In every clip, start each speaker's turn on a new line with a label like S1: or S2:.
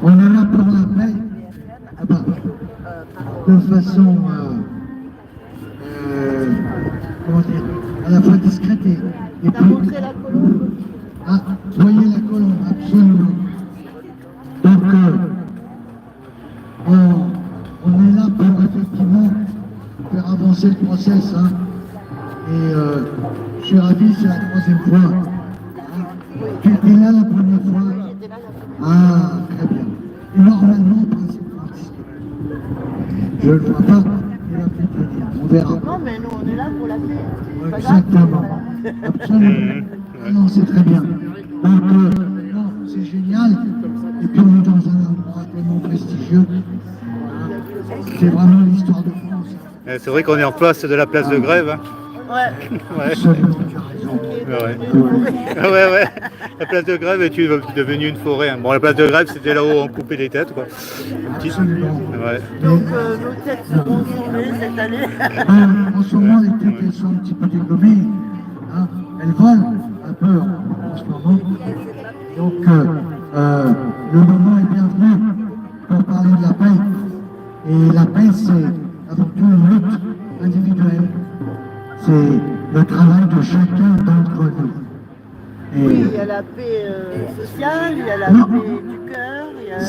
S1: on est là pour la paix, de façon, comment dire, à la fois discrète et
S2: T'as montré la colombe?
S1: Ah, voyez la colombe, absolument. Donc, on est là pour effectivement faire avancer le process. Hein. Et je suis ravi, c'est la troisième fois. Tu étais là la première fois? Ah, très bien. Et normalement, je ne le vois pas, il va peut-être venir, on verra.
S2: Non, mais nous, on est là pour la paix.
S1: Exactement, absolument. Non, c'est très bien. Donc, non, c'est génial. Et puis, on est dans un endroit tellement prestigieux. C'est vraiment l'histoire de France.
S3: C'est vrai qu'on est en face de la place de Grève. Hein.
S2: Ouais.
S1: Absolument, tu as raison.
S3: Ouais. La place de Grève est devenue une forêt. Hein. Bon, la place de Grève, c'était là où on coupait les têtes, quoi.
S1: Absolument.
S3: Ouais.
S2: Donc, nos têtes seront tombées cette année.
S1: En ce moment, les têtes, elles sont un petit peu dégommées. Hein. Elles volent un peu en ce moment. Donc, le moment est bienvenu pour parler de la paix. Et la paix, c'est avant tout une lutte individuelle. C'est le travail de chacun d'entre nous. Et
S2: Oui, il y a la paix sociale, il y a la paix du cœur, il y a...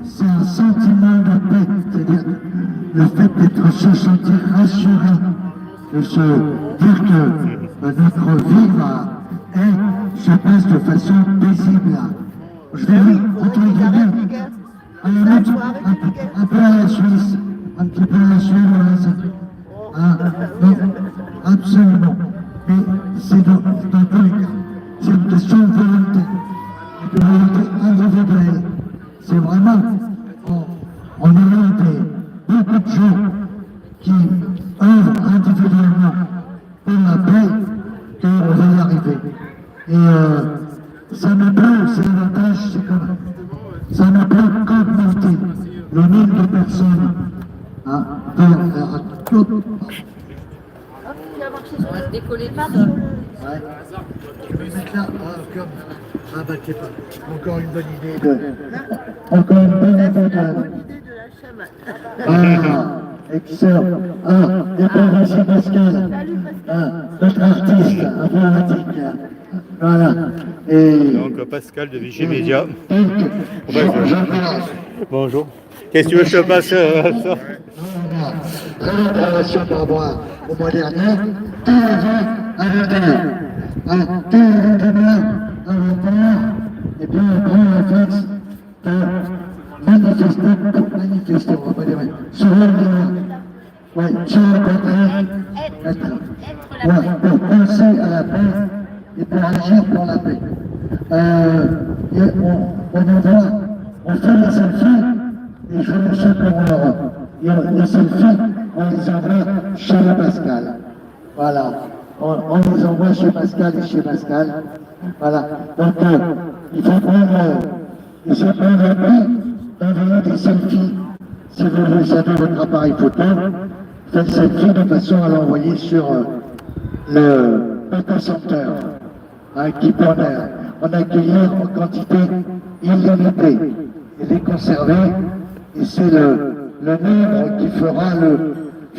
S1: C'est un sentiment de paix, c'est-à-dire le fait d'être se sentir rassuré, de se dire que notre vie se passe de façon paisible. Je vais entre guillemets, un peu à la Suisse, un petit peu à la Suisse. Hein, non, absolument. Mais c'est dans tous les cas. C'est une question de volonté. De volonté individuelle. C'est vraiment, on est là beaucoup de gens qui œuvrent individuellement pour la paix, qu'on va y arriver. Et ça ne peut, c'est l'avantage, c'est comme ça ne peut qu'augmenter le nombre de personnes vers tout.
S2: On va décoller pas.
S1: Ouais. Je vais mettre là, comme. Ah bah c'est pas. Encore une bonne idée. Encore une bonne idée
S2: de la chamade.
S1: Ah, excellent. Et puis merci Pascal. Notre artiste informatique. Voilà. Et...
S3: Donc Pascal de Vichy Média. Bonjour. Qu'est-ce que tu veux que je te passe ça?
S1: Très bonne relation par rapport au mois dernier. Tous les ans à l'intérieur. Tous les ans de bien à l'intérieur. Et puis on prend la fête de manifester, on va pas dire, sur le contraire, pour penser à la paix et pour agir pour la paix. On fait les selfies, et je ne sais pas en Europe. Les selfies, on les envoie chez le Pascal. Voilà. On les envoie chez Pascal et chez Pascal. Voilà. Donc, il faut prendre le prix d'envoyer des selfies. Si vous savez votre appareil photo, faites selfie de façon à l'envoyer sur le Data Center, qui peut en accueillir en quantité illimitée et les conserver. Et c'est le nombre qui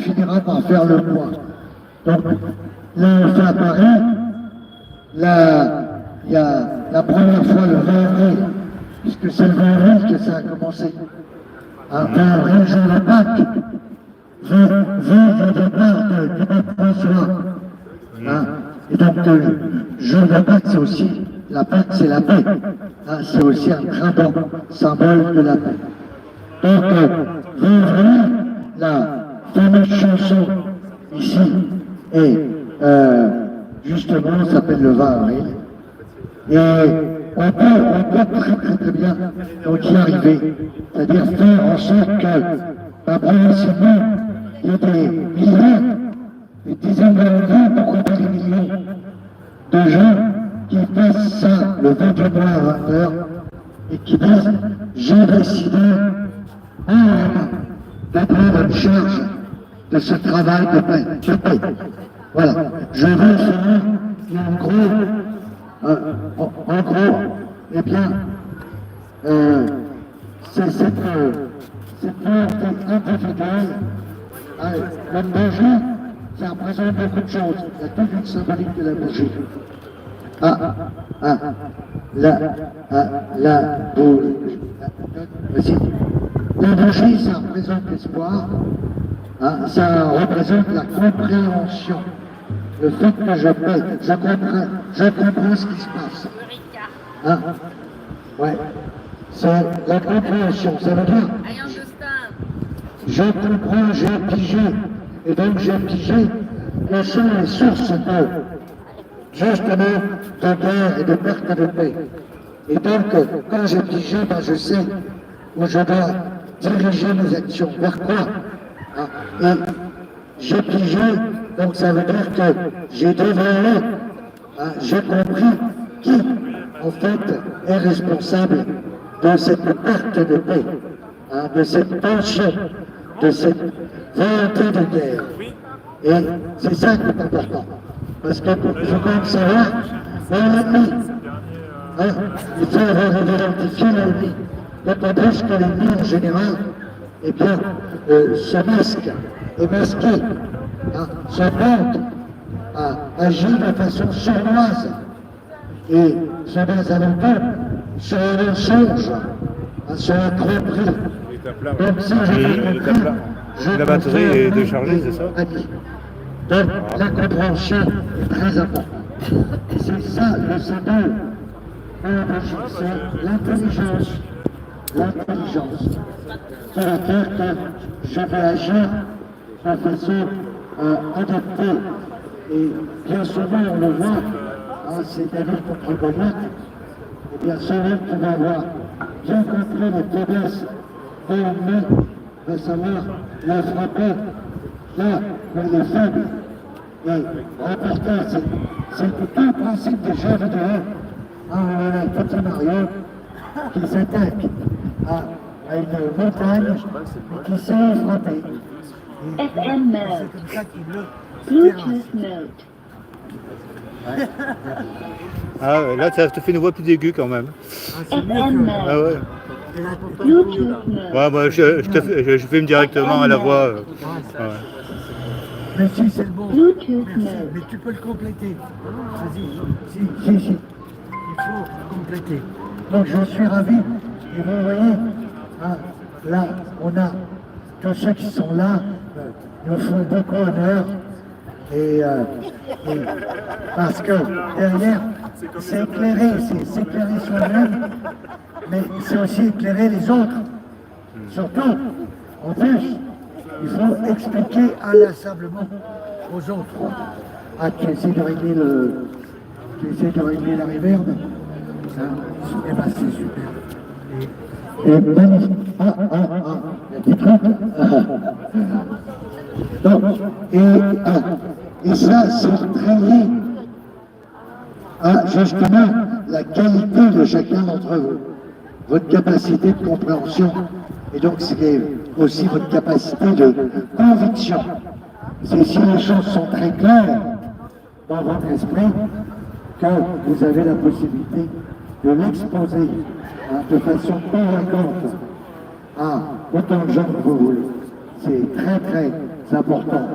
S1: finira par faire le point. Donc, là, on fait apparaître, il y a la première fois le 20 avril, puisque c'est le 20 avril que ça a commencé. Un 20 avril, jour de Pâques, jour de Pâques du pape François. Et donc, jour de Pâques, c'est aussi, la Pâques, c'est la paix. C'est aussi un très bon symbole de la paix. Donc, 20 avril, la fameuse chanson ici, et justement, s'appelle le 20 avril. Et on peut très bien donc y arriver. C'est-à-dire faire en sorte que, progressivement, il y ait des milliers, des dizaines de milliers, pourquoi pas des millions de gens qui fassent ça le 22 mois à 20h et qui disent « J'ai décidé de prendre une charge de ce travail de paix. Voilà. Je veux faire, en gros, eh bien, c'est cette volonté individuelle. Le bougie, ça représente beaucoup de choses. Il y a toute une symbolique de la bougie. La bougie. Vas-y. La bougie, ça représente l'espoir. Ça représente la compréhension. Le fait que je comprends ce qui se passe. Ouais. C'est la compréhension. Ça veut dire, je comprends, j'ai pigé. Et donc j'ai pigé quelles sont les sources de, justement, de guerre et de perte de paix. Et donc, quand j'ai pigé, ben, je sais où je dois diriger mes actions. Vers quoi? Et j'ai pigé, donc ça veut dire que j'ai dévoilé, j'ai compris qui, en fait, est responsable de cette perte de paix, de cette tension, de cette volonté de guerre. Et c'est ça qui est important. Parce que il faut quand même savoir, l'ennemi, il faut identifier l'ennemi. D'autant plus que l'ennemi en général, eh bien, se masque, est masqué, se montre, agit de façon sournoise et se base avant tout sur un mensonge, sur un tromperie. Donc si j'ai compris,
S3: la batterie est déchargée, c'est ça?
S1: Donc la compréhension est très importante. Et c'est ça le symbole c'est l'intelligence. L'intelligence. Ça va faire que je vais agir de façon adaptée. Et bien souvent on le voit, c'est David contre Goliath, et bien souvent tu vas avoir bien compris les faiblesses de l'ennemi, de savoir la frapper là où il est faible. Et remporter, c'est tout le principe des jeux vidéo. On a un petit Mario qui s'attaque à une montagne et qui sait frapper.
S4: FM mode. Bluetooth mode.
S3: Ah ouais, là ça te fait une voix plus aiguë quand même.
S4: FM mode.
S3: Ah ouais.
S4: Bluetooth mode.
S3: Ouais, moi je filme directement à la voix. Ouais.
S1: Mais si, c'est le bon.
S4: Bluetooth
S1: Merci,
S4: mode.
S1: mais tu peux le compléter. Vas-y. Si. Il faut compléter. Donc je suis ravi. Et vous voyez, là, on a tous ceux qui sont là, nous font beaucoup honneur. Et parce que derrière, c'est éclairer, c'est s'éclairer soi-même, mais c'est aussi éclairer les autres. Surtout, en plus, il faut expliquer inlassablement aux autres. Tu essaies de régler la reverb. Eh ben c'est super. Et magnifique. Il y a des trucs. Donc, et ça, c'est très lié à justement la qualité de chacun d'entre vous, votre capacité de compréhension, et donc c'est aussi votre capacité de conviction. C'est si les choses sont très claires dans votre esprit que vous avez la possibilité de l'exposer de façon convaincante à autant de gens que vous voulez. C'est très très important.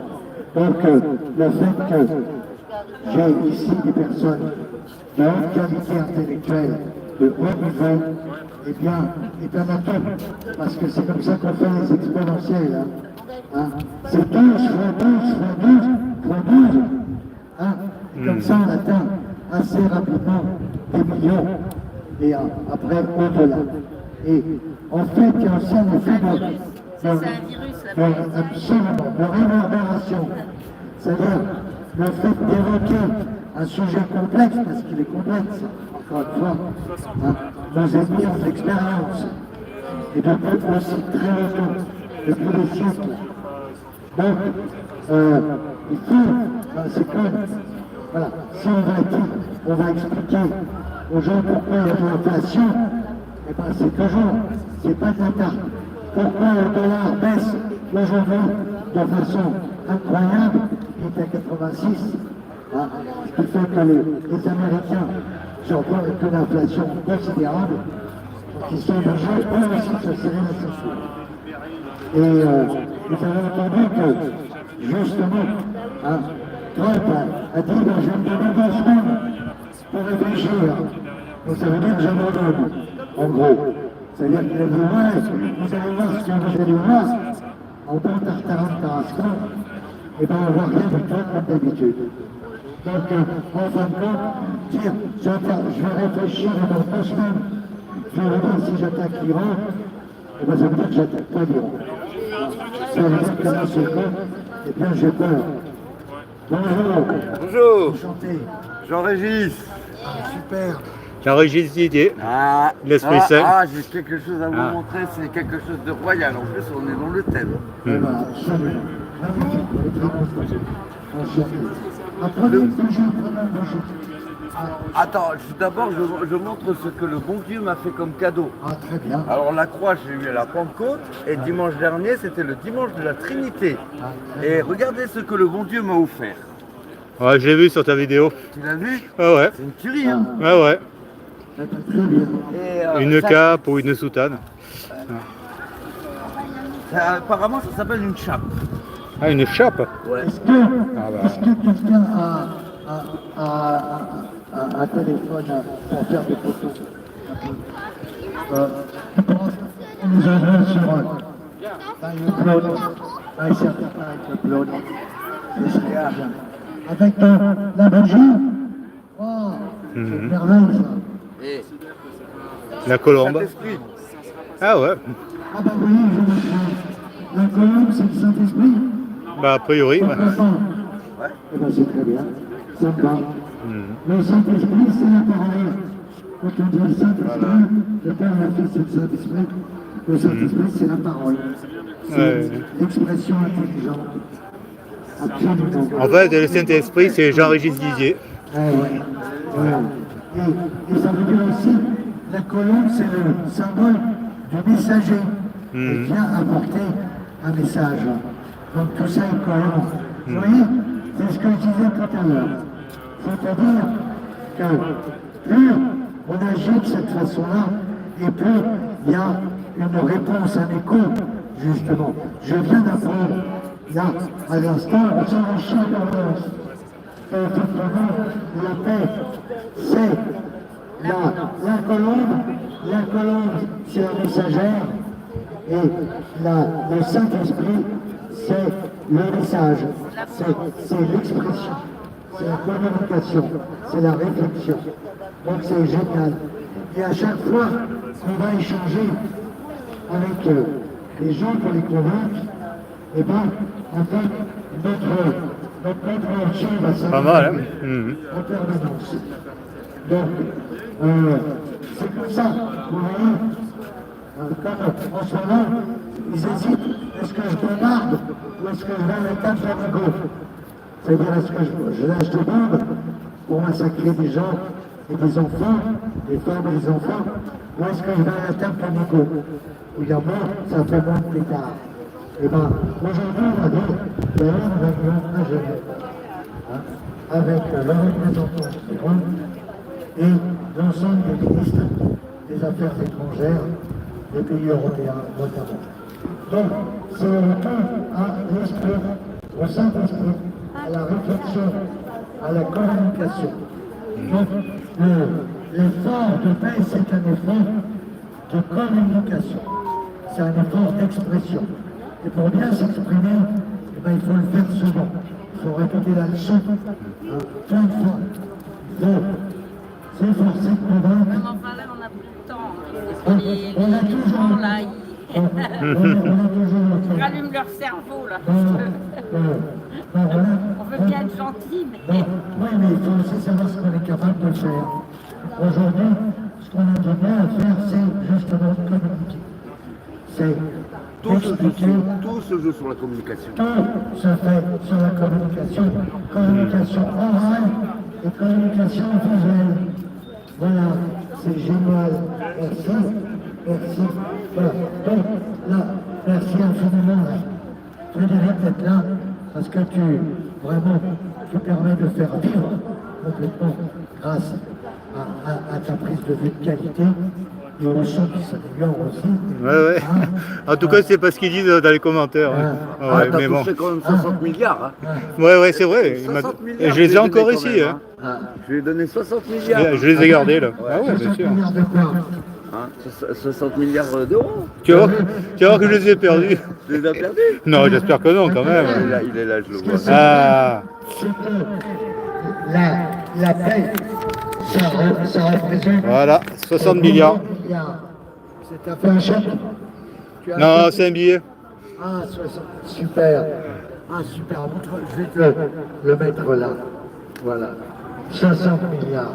S1: Donc le fait que j'ai ici des personnes de haute qualité intellectuelle, de haut niveau, eh bien, est un atout, parce que c'est comme ça qu'on fait les exponentielles. C'est 12 fois 12 fois 12 fois 12. Et comme ça, on atteint assez rapidement des millions, et après au-delà. Et en fait, il y a aussi un effet de réverbération. C'est-à-dire le fait d'évoquer un sujet complexe, parce qu'il est complexe, encore une fois, nos ennemis ont de l'expérience, et depuis aussi très longtemps, depuis des siècles. Donc, il faut, c'est comme, voilà, si on va expliquer aux gens pourquoi il y a de l'inflation, eh bien c'est toujours, c'est pas de la tarte. Pourquoi le dollar baisse aujourd'hui de façon incroyable, il est à 86, ce qui fait que les Américains se retrouvent avec une inflation considérable. qui sont obligés eux aussi de se serrer la ceinture. Et vous avez entendu que, justement, hein, Trump a dit ben, je vais me donner 2 semaines pour réfléchir. Donc ça veut dire que j'abandonne, en gros. C'est-à-dire qu'il a dit ouais, vous allez voir ce que vous allez voir, en bon tartarin de Tarascon, et bien on va rien du tout comme d'habitude. Donc, en fin de compte, dire je vais réfléchir dans 2 semaines, je vais voir si j'attaque l'Iran, et bien ça veut dire que j'attaque pas l'Iran. Ça veut dire que là, c'est con, et bien j'ai peur. Bonjour.
S5: Bonjour,
S1: Enchanté.
S5: Jean-Régis.
S1: Super.
S3: Jean-Régis Didier,
S5: Ah,
S3: l'Esprit Saint.
S5: j'ai quelque chose à vous montrer, c'est quelque chose de royal. En plus, on est dans le thème.
S1: Eh ben, salut. Magnifique, elle est très contente. Enchanté. Apprenez toujours, prenez un bonjour.
S5: Attends, d'abord, je montre ce que le bon Dieu m'a fait comme cadeau.
S1: Ah, très bien.
S5: Alors, la croix, j'ai eu à la Pentecôte, et dimanche dernier, c'était le dimanche de la Trinité. Et regardez ce que le bon Dieu m'a offert.
S3: Ouais, je l'ai vu sur ta vidéo.
S5: Tu l'as vu?
S3: Ah ouais,
S5: C'est une tuerie, hein?
S3: ouais, ouais.
S1: Très bien.
S5: Et,
S3: Une
S5: ça-
S3: cape ou une soutane.
S5: apparemment, ça s'appelle une chape.
S3: Ah, une chape.
S5: Ouais.
S1: Est-ce que,
S3: bah.
S1: est-ce que quelqu'un a un téléphone pour faire des photos? Je pense qu'on nous envoie sur iCloud, iCloud. Ce serait bien. Avec la bougie. Oh, c'est merveilleux ça.
S5: Et
S3: La colombe.
S5: Saint-Esprit.
S3: Ah ouais,
S1: Ah bah oui, je me trompe. La colombe, c'est le Saint-Esprit.
S3: bah a priori.
S1: Pourquoi
S3: Ouais.
S1: pas? Eh ben c'est très bien. Ça me va. Le Saint-Esprit, c'est la parole. Quand on dit le Saint-Esprit, le Père, la Fils et le Saint-Esprit, le Saint-Esprit, c'est la parole. C'est
S3: Ouais.
S1: l'expression intelligente. Absolument.
S3: En fait, le Saint-Esprit, c'est Jean-Régis Didier.
S1: Ouais, ouais. Et ça veut dire aussi, la colombe, c'est le symbole du messager qui vient apporter un message. Donc tout ça est cohérent. Vous voyez, c'est ce que je disais tout à l'heure. C'est-à-dire que plus on agit de cette façon-là, et plus il y a une réponse, un écho, justement. Je viens d'apprendre, là, à l'instant, on s'enrichit en permanence. Effectivement, la paix, c'est la colombe, c'est la messagère, et le Saint-Esprit, c'est le message, c'est l'expression, c'est la communication, c'est la réflexion. Donc c'est génial. Et à chaque fois qu'on va échanger avec les gens pour les convaincre, et bien, en fait, notre compréhension va s'améliorer
S3: Pas mal, hein.
S1: en permanence. Donc, c'est comme ça, vous voyez, comme en ce moment, ils hésitent, est-ce que je bombarde ou est-ce que je vais à l'étape d'Amigo? C'est-à-dire, est-ce que je lâche des bombes pour massacrer des gens et des enfants, des femmes et des enfants, ou est-ce que je vais à la table d'Amigo? Évidemment, ça fait moins plus tard. Eh bien, aujourd'hui, on va dire, il y a une réunion à Genève, hein, avec le représentant du Rhône et l'ensemble des ministres des Affaires étrangères des pays européens notamment. Donc, c'est le retour à l'esprit, au Saint-Esprit, à la réflexion, à la communication. Donc, l'effort de paix, c'est un effort de communication, c'est un effort d'expression. Et pour bien s'exprimer, eh ben, il faut le faire souvent. Il faut répéter la leçon plein de fois. Il faut s'efforcer de convaincre.
S6: Enfin là, on n'a plus le temps. Parce que les
S1: On a
S6: gens,
S1: toujours,
S6: là,
S1: on a toujours le
S6: ils
S1: temps.
S6: rallument leur cerveau, là.
S1: Voilà.
S6: On veut bien être gentil, mais...
S1: Oui, mais il faut aussi savoir ce qu'on est capable de faire. Aujourd'hui, ce qu'on a de bien à faire, c'est justement de communiquer. C'est d'expliquer.
S5: Tout se joue sur la communication.
S1: Tout se fait sur la communication. Communication orale et communication visuelle. Voilà, c'est génial. Merci. Merci. Voilà. Donc, là, merci infiniment, Frédéric, d'être là, parce que tu permets de faire vivre complètement grâce à ta prise de vue de qualité, Il y a ceux qui s'améliorent aussi.
S3: Ouais, ouais. En tout cas, c'est pas ce qu'ils disent dans les commentaires. Hein. Ouais,
S5: T'as
S3: mais bon.
S5: touché quand même 60 milliards. Hein.
S3: Ouais, ouais, c'est vrai. Il m'a-
S5: 60 milliards,
S3: Et je les ai
S5: donné
S3: encore
S5: quand
S3: ici.
S5: même,
S3: Hein.
S5: Je lui ai donné 60 milliards.
S3: Je les ai gardés là. Ah ouais, bien
S1: 60
S3: sûr.
S1: milliards de quoi?
S5: Hein, 60 milliards d'euros.
S3: Tu vas voir que je les ai perdus.
S5: Tu les as perdus.
S3: Non, j'espère que non, quand même.
S5: Il est là, je le vois.
S3: Ah,
S1: C'est que la paix, ça représente
S3: voilà, 60 milliards.
S1: C'est un peu un chèque? Tu as un
S3: Non,
S1: chèque?
S3: c'est un billet.
S1: Ah, 60, super. Ah, super. Je vais te le mettre là. Voilà. 60 milliards.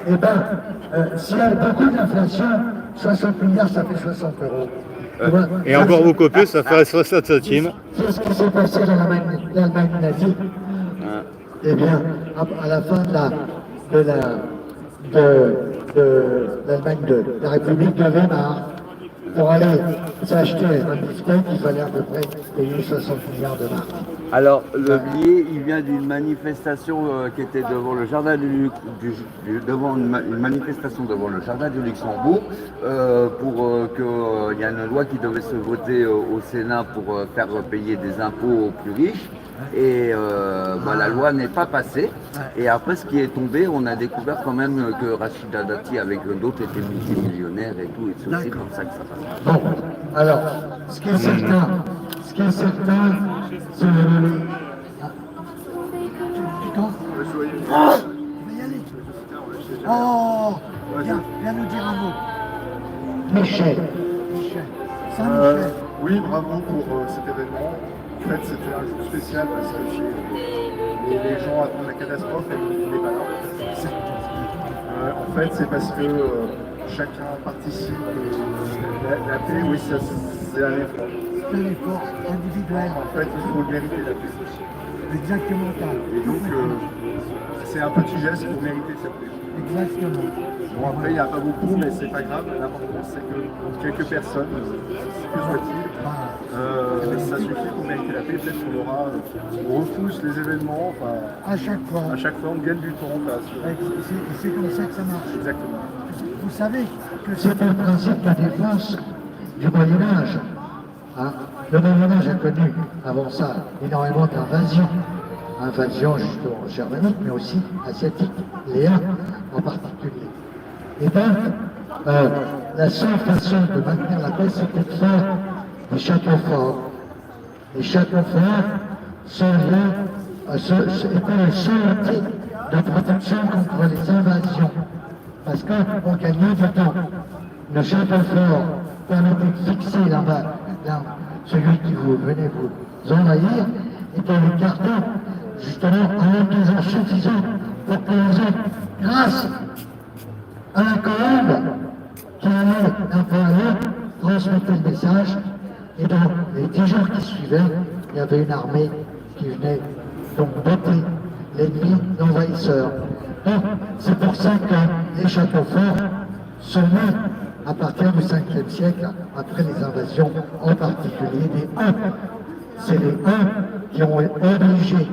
S1: Eh ben, s'il y a beaucoup d'inflation, 60 milliards, ça fait 60 euros. Tu vois,
S3: Et encore beaucoup plus, ça fait 60 centimes.
S1: c'est ce qui s'est passé dans l'Allemagne nazie. Eh bien, à la fin de l'Allemagne de la République de Weimar, pour aller s'acheter un beefsteak, il fallait à peu près payer 60 milliards de marques.
S5: Alors, le billet, il vient d'une manifestation qui était devant le jardin devant une manifestation devant le jardin du Luxembourg pour qu'il y a une loi qui devait se voter au Sénat pour faire payer des impôts aux plus riches. Et la loi n'est pas passée. Et après, ce qui est tombé, on a découvert quand même que Rachida Dati, avec d'autres, était multimillionnaire et tout. Et c'est aussi comme ça que ça passe.
S1: Bon, alors, ce qui est certain, c'est le... Oh, viens nous dire un mot. Michel.
S7: Oui, bravo pour cet événement. En fait, c'était un jour spécial parce que les gens attendent la catastrophe et il n'est pas là. En fait, c'est parce que chacun participe. La paix, oui, c'est un effort.
S1: C'est un effort individuel.
S7: En fait, il faut mériter la paix.
S1: Exactement ça.
S7: Et donc, c'est un petit geste pour mériter cette paix.
S1: Exactement.
S7: Bon, après, il n'y a pas beaucoup, mais c'est pas grave. L'important, c'est que quelques personnes, que soit-il, ça suffit pour mériter la paix. Peut-être qu'on aura, on repousse les événements. Enfin,
S1: À chaque fois.
S7: à chaque fois, on gagne du temps.
S1: C'est comme ça que ça marche.
S7: Exactement.
S1: Vous savez que c'est un principe de défense du Moyen-Âge. Hein? Le Moyen-Âge a connu, avant ça, énormément d'invasions. Invasions justement germaniques, mais aussi asiatiques, les Huns en particulier. Et donc, la seule façon de maintenir la paix, c'était de faire des châteaux forts. Les châteaux forts étaient le seul outil de protection contre les invasions. Parce qu'on gagnait du temps. Le château fort permettait de fixer celui qui venait vous envahir, et de le garder justement en étant suffisant pour que les autres, grâce à la colombe qui allait d'un point à l'autre, transmettait le message. Et dans les 10 jours qui suivaient, il y avait une armée qui venait donc botter l'ennemi d'envahisseurs. Donc, c'est pour ça que les châteaux forts sont nés à partir du 5e siècle, après les invasions, en particulier des Huns. C'est les Huns qui ont été obligés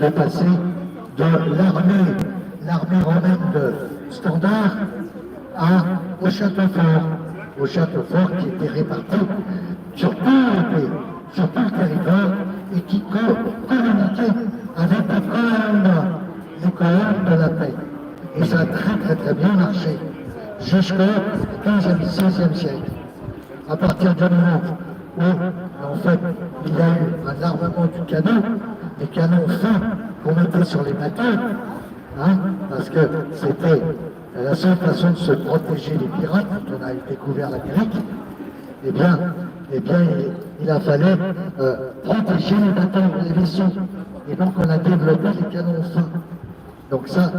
S1: de passer de l'armée romaine de standard au château fort qui était réparti sur tout le territoire et qui communiquait avec les colonnes de la paix. Et ça a très bien marché jusqu'au 15e, 16e siècle. À partir du moment où, en fait, il y a eu un armement du canon, des canons fins qu'on mettait sur les bateaux, hein, parce que c'était la seule façon de se protéger des pirates quand on a découvert l'Amérique. Eh bien, il a fallu protéger les bateaux, les vaisseaux. Et donc on a développé les canons fins. Donc ça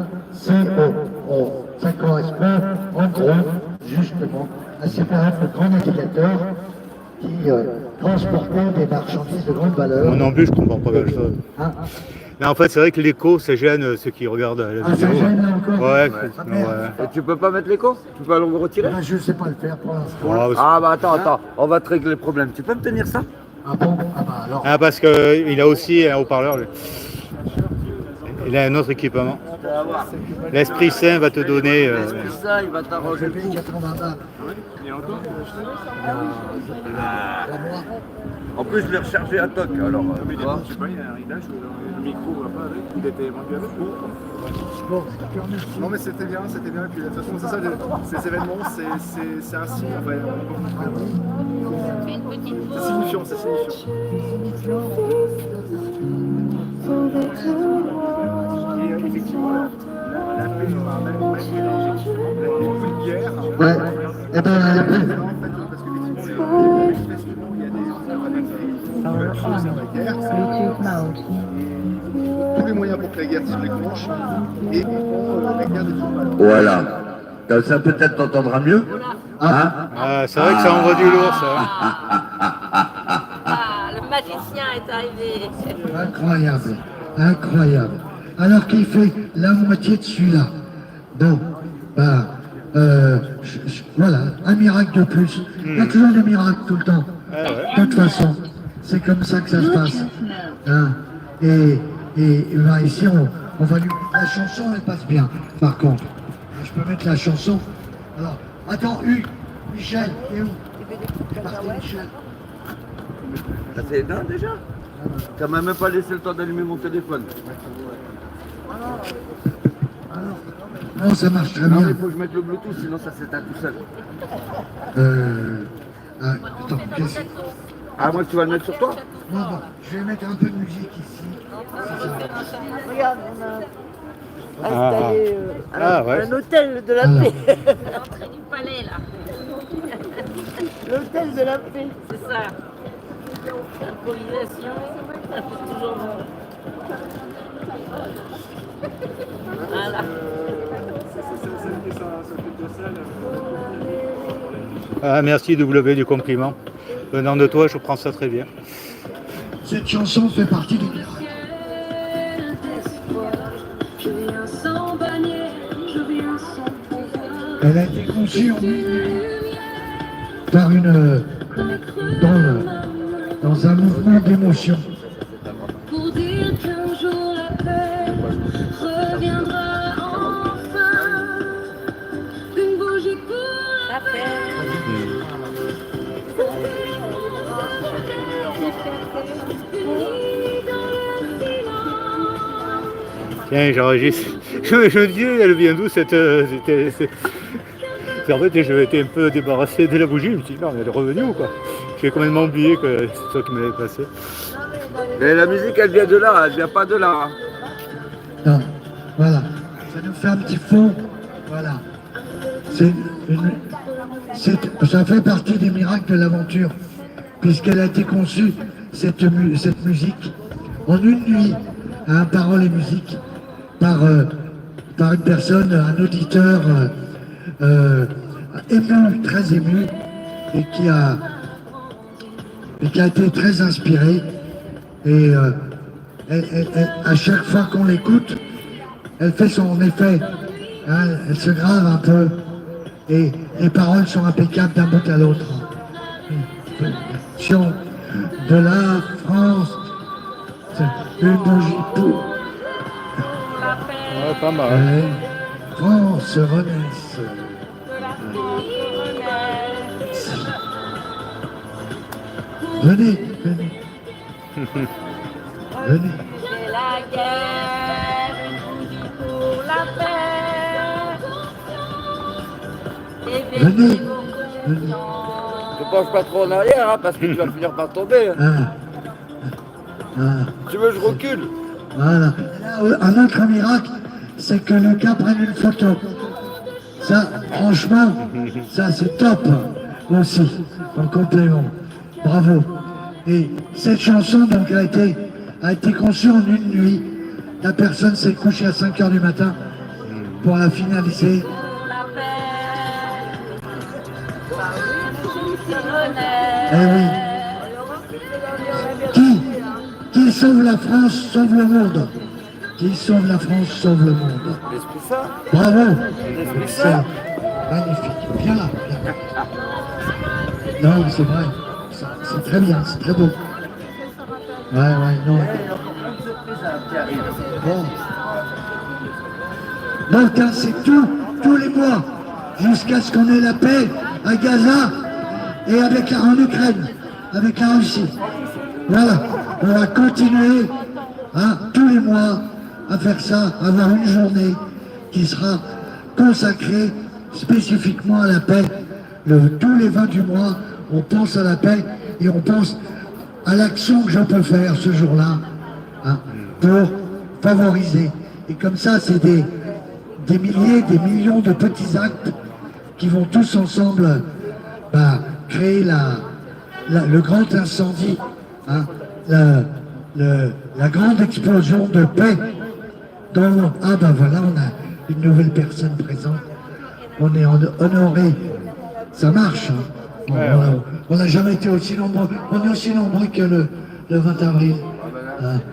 S1: correspond en gros justement à ces périodes de grands navigateurs qui transportaient des marchandises de grande valeur.
S3: Moi non plus, je comprends pas grand-chose.
S1: Hein?
S3: Mais en fait, c'est vrai que l'écho, ça gêne ceux qui regardent la
S1: Ah, ça
S3: vidéo.
S1: gêne là encore?
S3: Ouais,
S1: Ah, merde.
S5: Et tu peux pas mettre l'écho? Tu peux le retirer?
S1: Ah, je ne sais pas le faire pour l'instant.
S3: Ouais,
S5: Ah bah attends, on va te régler le problème. Tu peux me tenir ça?
S1: Ah bon? Ah bah alors.
S3: ah, parce qu'il a aussi un haut-parleur. Lui. Il a un autre équipement.
S5: Tu vas voir.
S3: L'Esprit Saint va te donner...
S5: L'Esprit Saint, il va t'arranger le coup.
S1: 80 balles.
S5: En plus, je l'ai rechargé à toc, alors.
S7: Mais
S5: tu vois.
S7: je sais pas, il y a un réglage, le micro va pas avec, il était vendu avec. Non mais c'était bien, et puis de toute façon c'est ça, ces événements, c'est un signe, enfin, c'est signifiant, c'est signifiant. Et effectivement, la paix, même une bière.
S1: Ouais. Eh ben,
S7: En fait, parce qu'effectivement, manifestement, il y a des choses sur la guerre. Tous les moyens pour que la guerre se déclenche et la guerre des tourments.
S5: Voilà. Comme ça, peut-être t'entendras mieux. Hein?
S3: Ah, c'est vrai que ça envoie du lourd, ça.
S6: Ah, le magicien est arrivé.
S1: incroyable, incroyable. Alors qu'il fait la moitié de celui-là. Bon, bah, voilà, un miracle de plus. Il y a toujours des miracles tout le temps. De toute façon, c'est comme ça que ça se passe. Hein. Et bah, ici, on va lui... La chanson, elle passe bien, par contre. Je peux mettre la chanson. Alors, attends, Hugues, Michel, il est où? C'est parti, Michel.
S5: C'est éteint déjà? Tu m'as même pas laissé le temps d'allumer mon téléphone.
S1: Non, ça marche très
S5: Non, mais
S1: bien.
S5: il faut que je mette le Bluetooth, sinon ça s'éteint tout seul.
S1: Attends, qu'est-ce que...
S5: Ah, moi, tu vas le mettre sur toi?
S1: Non, bon, je vais mettre un peu de musique ici.
S2: Regarde, on a installé
S3: ouais.
S2: un hôtel de la
S1: Alors.
S2: paix.
S6: L'entrée du palais, là.
S2: L'hôtel de la paix.
S6: C'est ça. Improvisation. Ça fait toujours bon. Voilà.
S3: Ah, merci W du compliment. Venant de toi, je prends ça très bien.
S1: Cette chanson fait partie des miracles. Elle a été conçue en par dans un mouvement d'émotion.
S8: Pour dire qu'un jour la paix reviendra enfin. Une bougie pour la paix. Unis dans le silence.
S3: Tiens, j'enregistre. Je me disais, elle vient d'où cette... En fait, je m'étais un peu débarrassé de la bougie. Je me suis dit, non, mais elle est revenue ou quoi? J'ai complètement oublié que c'est toi qui me l'avais passé.
S5: Mais la musique, elle vient de là, elle vient pas de là. Hein.
S1: Non, voilà. Ça nous fait un petit fond. Voilà. Ça fait partie des miracles de l'aventure, puisqu'elle a été conçue, cette musique, en une nuit, hein, paroles et musique, par une personne, un auditeur ému, très ému, et qui a été très inspiré. Et à chaque fois qu'on l'écoute, elle fait son effet, hein, elle se grave un peu, et les paroles sont impeccables d'un bout à l'autre. De la France, c'est une bougie pour
S3: Ouais, pas mal.
S1: France renaisse. Venez, venez. Venez.
S6: C'est la guerre, une bougie pour la paix. Et
S1: Venez,
S6: veillez vos
S1: venez.
S6: consciences.
S5: Ne penche pas trop en arrière, hein, parce que tu vas finir par tomber. Hein.
S1: Ah.
S5: Tu veux que je recule?
S1: Voilà. Un autre miracle, c'est que le gars prenne une photo. Ça, franchement, ça c'est top aussi, en complément. Bravo. Et cette chanson donc a été conçue en une nuit. La personne s'est couchée à 5 h du matin pour la finaliser.
S6: Pour la paix.
S1: Eh oui. Qui sauve la France, sauve le monde. Qui sauve la France, sauve le monde.
S5: L'Esprit Saint?
S1: Bravo.
S5: L'Esprit
S1: C'est
S5: Saint?
S1: magnifique. Viens là, viens là. Non, c'est vrai. C'est très bien, c'est très beau. Ouais, non. Bon. Balkan, c'est tous les mois, jusqu'à ce qu'on ait la paix à Gaza et en Ukraine, avec la Russie. Voilà, on va continuer tous les mois à faire ça, à avoir une journée qui sera consacrée spécifiquement à la paix. Tous les 20 du mois, on pense à la paix et on pense à l'action que je peux faire ce jour-là pour favoriser. Et comme ça, c'est des milliers, des millions de petits actes qui vont tous ensemble créer le grand incendie, la grande explosion de paix. Voilà, on a une nouvelle personne présente. On est honoré. Ça marche. On n'a jamais été aussi nombreux. On est aussi nombreux que le 20 avril.